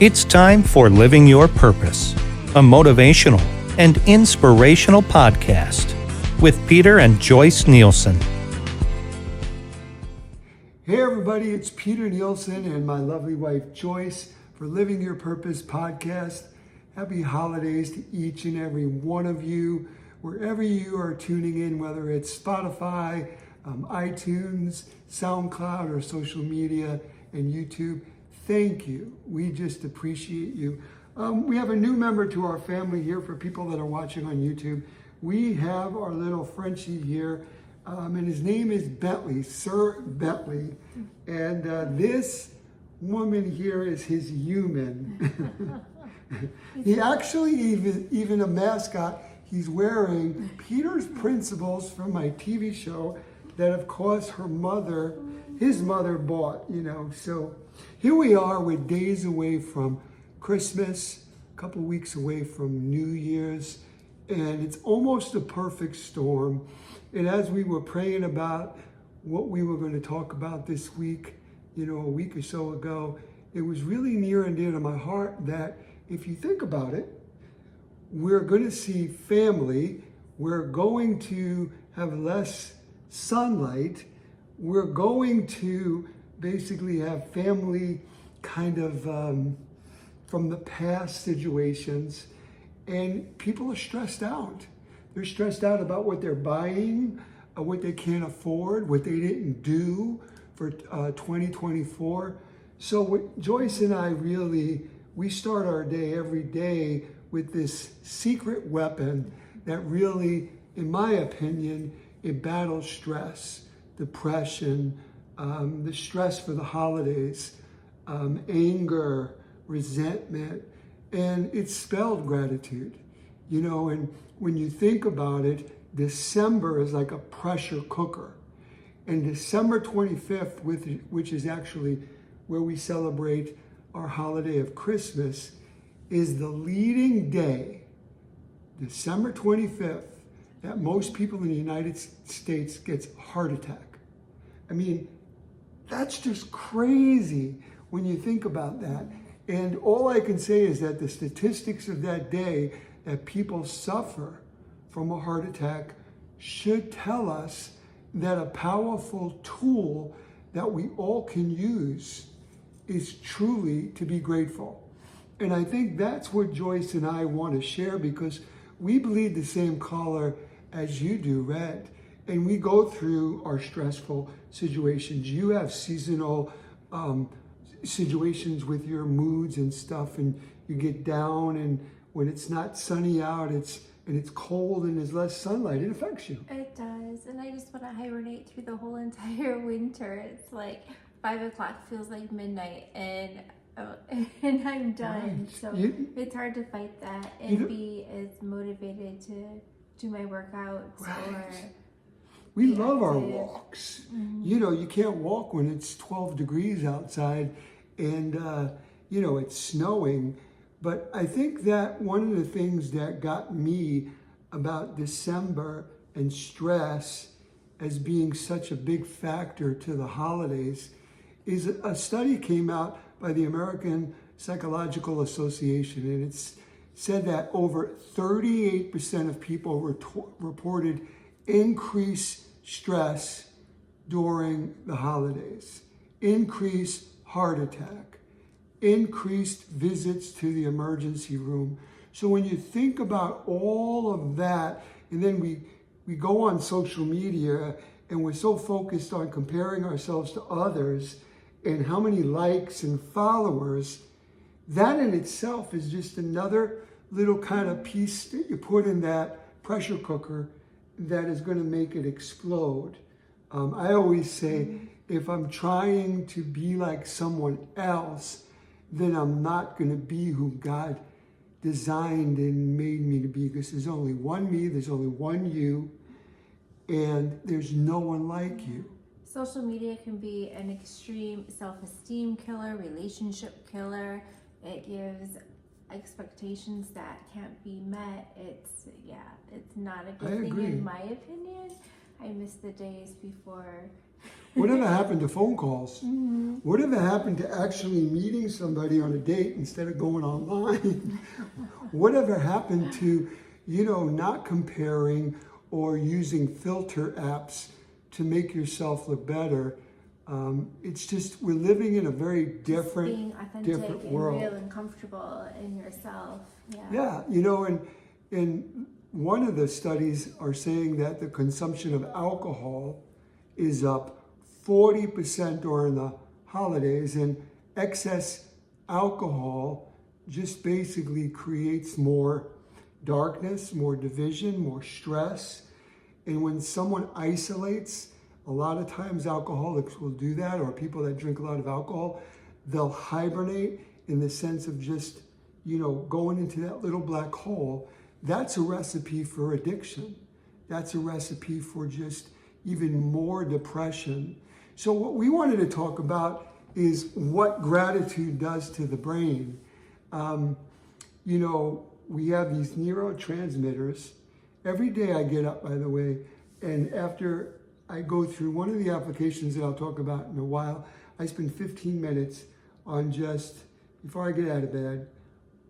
It's time for Living Your Purpose, a motivational and inspirational podcast with Peter and Joyce Nielsen. Hey everybody, it's Peter Nielsen and my lovely wife Joyce for Living Your Purpose podcast. Happy holidays to each and every one of you, wherever you are tuning in, whether it's Spotify, iTunes, SoundCloud, or social media and YouTube. Thank you. We just appreciate you. We have a new member to our family here for people that are watching on YouTube. We have our little Frenchie here, and his name is Bentley, Sir Bentley. And this woman here is his human. He actually even a mascot. He's wearing Peter's Principles from my TV show that, of course, his mother bought, So here we are, we're days away from Christmas, a couple weeks away from New Year's, and it's almost a perfect storm. And as we were praying about what we were going to talk about this week, a week or so ago, it was really near and dear to my heart that if you think about it, we're going to see family, we're going to have less sunlight, we're going to basically have family kind of from the past situations, and people are stressed out. They're stressed out about what they're buying, what they can't afford, what they didn't do for 2024. So what Joyce and I we start our day every day with this secret weapon that really, in my opinion, it battles stress, depression, the stress for the holidays, anger, resentment, and it's spelled gratitude. And when you think about it, December is like a pressure cooker. And December 25th, which is actually where we celebrate our holiday of Christmas, is the leading day, December 25th, that most people in the United States gets a heart attack. I mean, that's just crazy when you think about that. And all I can say is that the statistics of that day that people suffer from a heart attack should tell us that a powerful tool that we all can use is truly to be grateful. And I think that's what Joyce and I want to share, because we bleed the same color as you do, red. And we go through our stressful situations. You have seasonal situations with your moods and stuff, and you get down, and when it's not sunny out, it's cold and there's less sunlight, it affects you. It does, and I just want to hibernate through the whole entire winter. It's like 5 o'clock feels like midnight, and I'm done. Right. So it's hard to fight that and be as motivated to do my work's or we love our walks. Mm-hmm. You can't walk when it's 12 degrees outside and it's snowing. But I think that one of the things that got me about December and stress as being such a big factor to the holidays is a study came out by the American Psychological Association, and it's said that over 38% of people reported increased stress during the holidays, increased heart attack, increased visits to the emergency room. So when you think about all of that, and then we go on social media and we're so focused on comparing ourselves to others and how many likes and followers, that in itself is just another little kind of piece that you put in that pressure cooker that is going to make it explode. I always say, if I'm trying to be like someone else, then I'm not going to be who God designed and made me to be, because there's only one me, there's only one you, and there's no one like you. Social media can be an extreme self-esteem killer, relationship killer. It gives expectations that can't be met. It's not a good thing in my opinion. I miss the days before Whatever happened to phone calls? Whatever happened to actually meeting somebody on a date instead of going online? Whatever happened to, not comparing or using filter apps to make yourself look better? It's just, we're living in a very different, being authentic different world. And real and comfortable in yourself. Yeah, and one of the studies are saying that the consumption of alcohol is up 40% during the holidays, and excess alcohol just basically creates more darkness, more division, more stress. And when someone isolates, a lot of times alcoholics will do that, or people that drink a lot of alcohol, they'll hibernate in the sense of just, going into that little black hole. That's a recipe for addiction. That's a recipe for just even more depression. So what we wanted to talk about is what gratitude does to the brain. We have these neurotransmitters. Every day I get up, by the way, and after I go through one of the applications that I'll talk about in a while, I spend 15 minutes on just, before I get out of bed,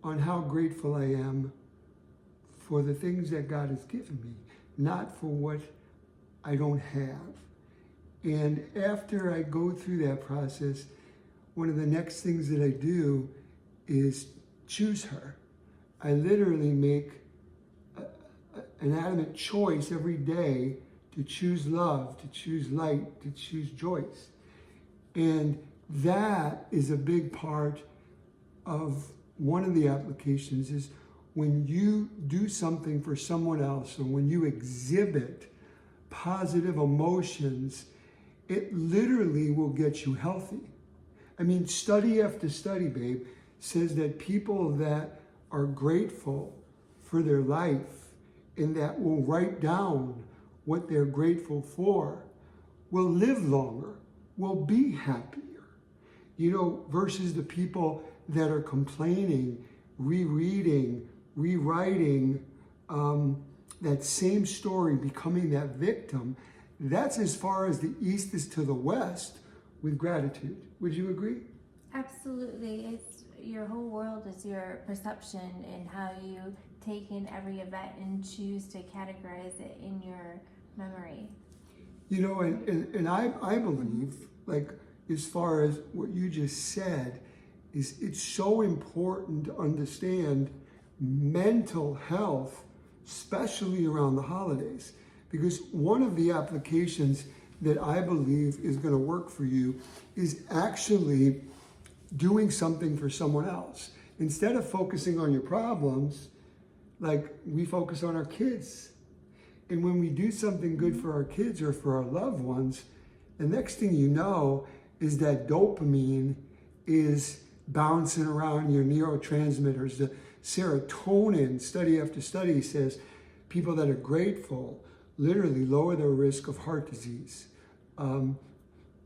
on how grateful I am for the things that God has given me, not for what I don't have. And after I go through that process, one of the next things that I do is choose her. I literally make an adamant choice every day to choose love, to choose light, to choose Joyce. And that is a big part of one of the applications, is when you do something for someone else, and when you exhibit positive emotions, it literally will get you healthy. I mean, study after study, babe, says that people that are grateful for their life and that will write down what they're grateful for will live longer, will be happier, versus the people that are complaining, rereading, rewriting that same story, becoming that victim. That's as far as the East is to the West with gratitude. Would you agree? Absolutely. It's your whole world is your perception and how you take in every event and choose to categorize it in your memory. And I believe, like, as far as what you just said, is it's so important to understand mental health, especially around the holidays. Because one of the applications that I believe is going to work for you is actually doing something for someone else. Instead of focusing on your problems, like we focus on our kids. And when we do something good for our kids or for our loved ones, the next thing you know is that dopamine is bouncing around your neurotransmitters. The serotonin, study after study says people that are grateful literally lower their risk of heart disease,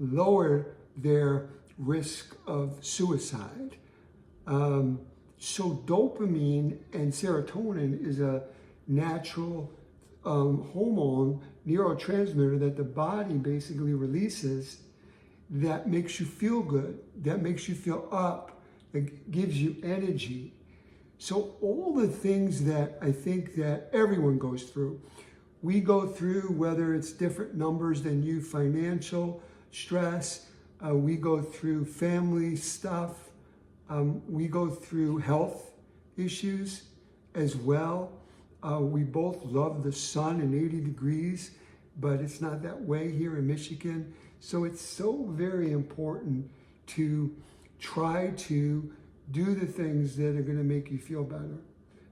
lower their risk of suicide. So dopamine and serotonin is a natural hormone, neurotransmitter that the body basically releases that makes you feel good, that makes you feel up, that gives you energy. So all the things that I think that everyone goes through, we go through, whether it's different numbers than you, financial stress, we go through family stuff, we go through health issues as well. We both love the sun and 80 degrees, but it's not that way here in Michigan. So it's so very important to try to do the things that are going to make you feel better.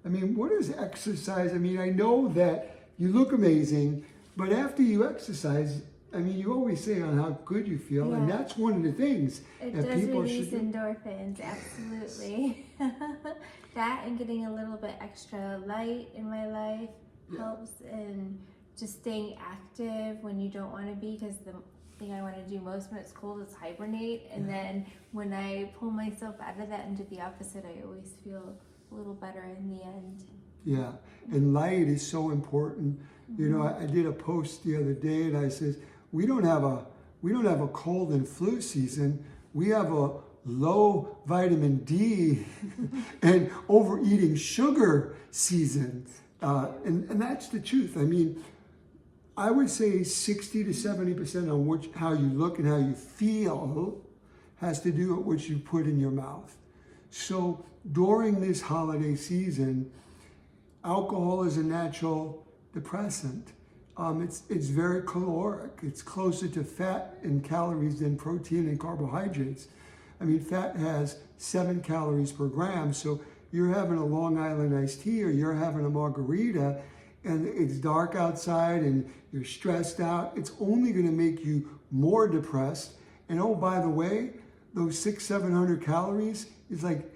I mean, what is exercise? I mean, I know that you look amazing, but after you exercise, I mean, you always say on how good you feel, and that's one of the things that people should do. It does release endorphins, absolutely. That and getting a little bit extra light in my life helps, and just staying active when you don't want to be, because the thing I want to do most when it's cold is hibernate, and then when I pull myself out of that and do the opposite, I always feel a little better in the end. Yeah, and light is so important. You know, I did a post the other day and I says, we don't have a we don't have a cold and flu season. We have a low vitamin D and overeating sugar season. And that's the truth. I mean, I would say 60 to 70% on how you look and how you feel has to do with what you put in your mouth. So during this holiday season, alcohol is a natural depressant. It's very caloric. It's closer to fat and calories than protein and carbohydrates. I mean, fat has 7 calories per gram. So you're having a Long Island iced tea or you're having a margarita and it's dark outside and you're stressed out. It's only going to make you more depressed. And oh, by the way, those 600-700 calories is like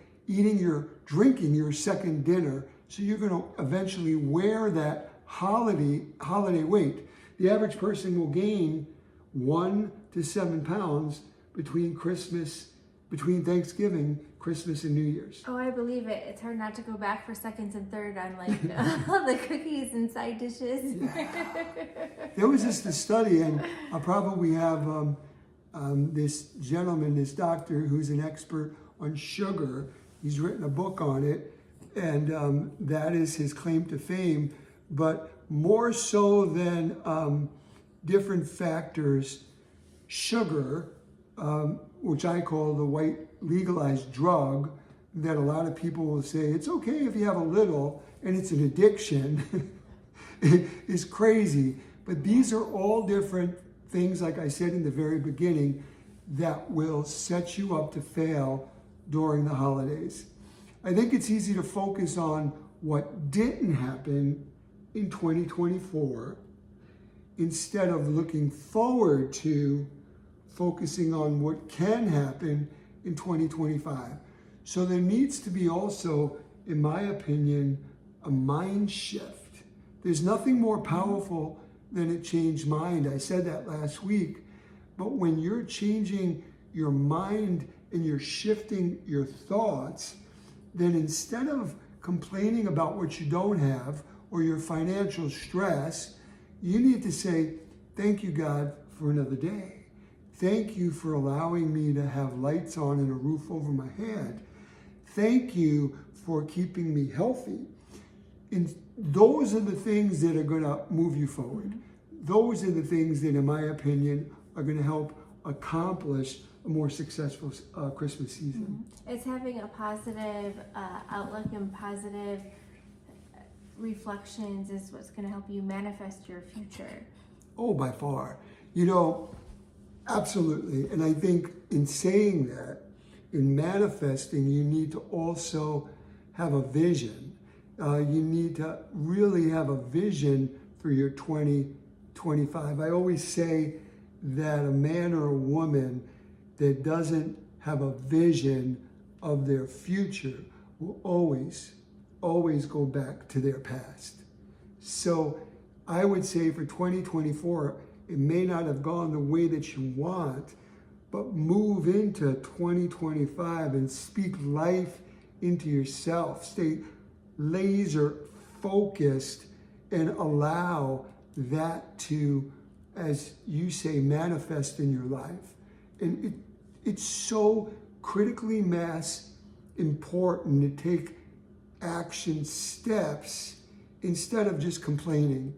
drinking your second dinner. So you're going to eventually wear that holiday weight. The average person will gain 1 to 7 pounds between Thanksgiving, Christmas, and New Year's. Oh, I believe it. It's hard not to go back for seconds and third on like all the cookies and side dishes. Yeah. There was just a study, and I'll probably have this gentleman, this doctor, who's an expert on sugar. He's written a book on it, and that is his claim to fame. But more so than different factors, sugar, which I call the white legalized drug, that a lot of people will say, it's okay if you have a little, and it's an addiction, is crazy. But these are all different things, like I said in the very beginning, that will set you up to fail during the holidays. I think it's easy to focus on what didn't happen in 2024 instead of looking forward to focusing on what can happen in 2025. So there needs to be also, in my opinion, a mind shift. There's nothing more powerful than a changed mind. I said that last week. But when you're changing your mind and you're shifting your thoughts, then instead of complaining about what you don't have or your financial stress, you need to say, thank you, God, for another day. Thank you for allowing me to have lights on and a roof over my head. Thank you for keeping me healthy. And those are the things that are going to move you forward. Those are the things that, in my opinion, are going to help accomplish a more successful Christmas season. It's having a positive outlook and positive reflections is what's going to help you manifest your future. Oh, by far. You know, absolutely. And I think in saying that, in manifesting, you need to also have a vision. You need to really have a vision for your 2025. I always say that a man or a woman that doesn't have a vision of their future will always go back to their past. So I would say for 2024, it may not have gone the way that you want, but move into 2025 and speak life into yourself. Stay laser focused and allow that to, as you say, manifest in your life. And it's so critically important to take action steps instead of just complaining.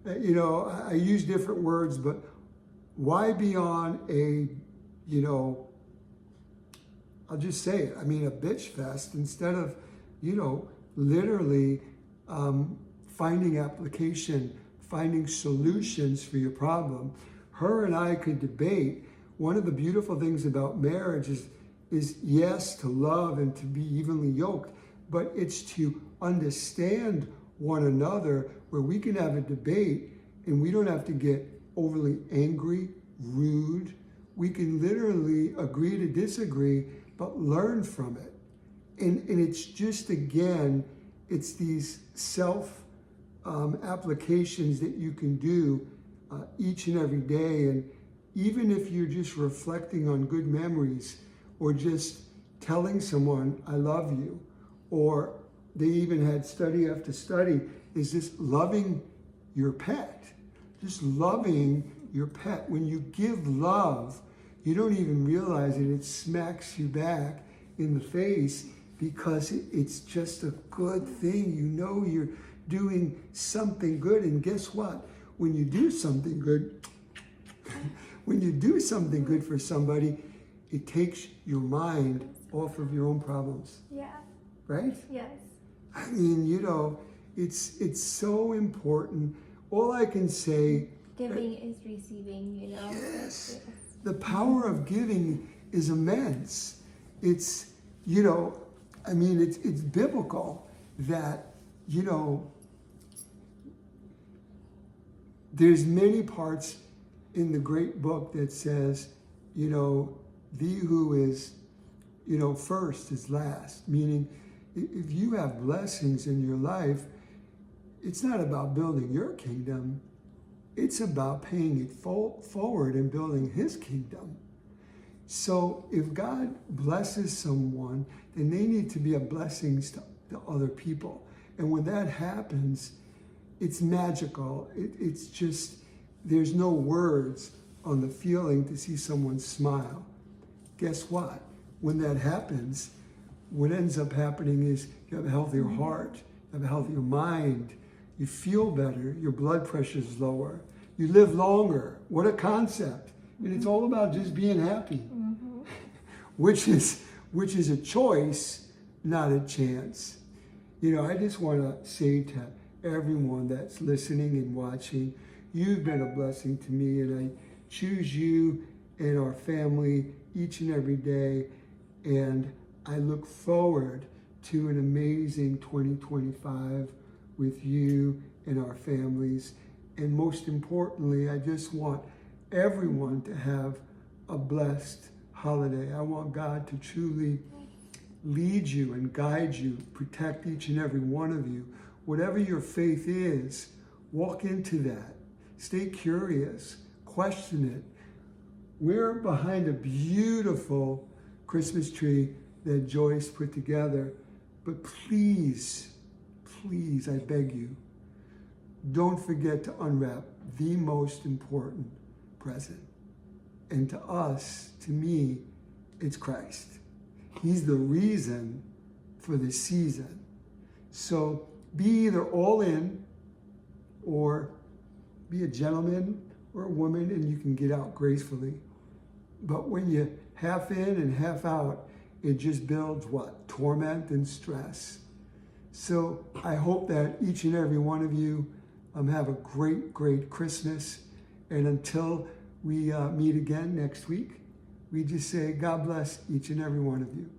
You know, I use different words, but why be on I'll just say it, a bitch fest instead of, literally finding finding solutions for your problem. Her and I could debate. One of the beautiful things about marriage is yes, to love and to be evenly yoked, but it's to understand one another where we can have a debate and we don't have to get overly angry, rude. We can literally agree to disagree, but learn from it. And it's just, again, it's these applications that you can do each and every day. And even if you're just reflecting on good memories or just telling someone, I love you, or they even had study after study, is just loving your pet, just loving your pet. When you give love, you don't even realize it. It smacks you back in the face because it's just a good thing. You know you're doing something good. And guess what? When you do something good, when you do something good for somebody, it takes your mind off of your own problems. Yeah. Right? Yes. I mean, it's so important. All I can say... Giving is receiving, Yes. The power of giving is immense. It's, it's biblical that, there's many parts in the great book that says, thee who is, first is last. Meaning, if you have blessings in your life, it's not about building your kingdom. It's about paying it forward and building his kingdom. So if God blesses someone, then they need to be a blessing to other people. And when that happens, it's magical. It's just, there's no words on the feeling to see someone smile. Guess what? When that happens, what ends up happening is you have a healthier heart, you have a healthier mind, you feel better, your blood pressure is lower, you live longer. What a concept. And it's all about just being happy, which is a choice, not a chance. I just want to say to everyone that's listening and watching, you've been a blessing to me, and I choose you and our family each and every day, and I look forward to an amazing 2025 with you and our families. And most importantly, I just want everyone to have a blessed holiday. I want God to truly lead you and guide you, protect each and every one of you. Whatever your faith is, walk into that. Stay curious, question it. We're behind a beautiful Christmas tree that Joyce put together, but please, I beg you, don't forget to unwrap the most important present. And to us, to me, it's Christ. He's the reason for this season. So be either all in or be a gentleman or a woman, and you can get out gracefully. But when you half in and half out, it just builds what? Torment and stress. So I hope that each and every one of you have a great, great Christmas. And until we meet again next week, we just say God bless each and every one of you.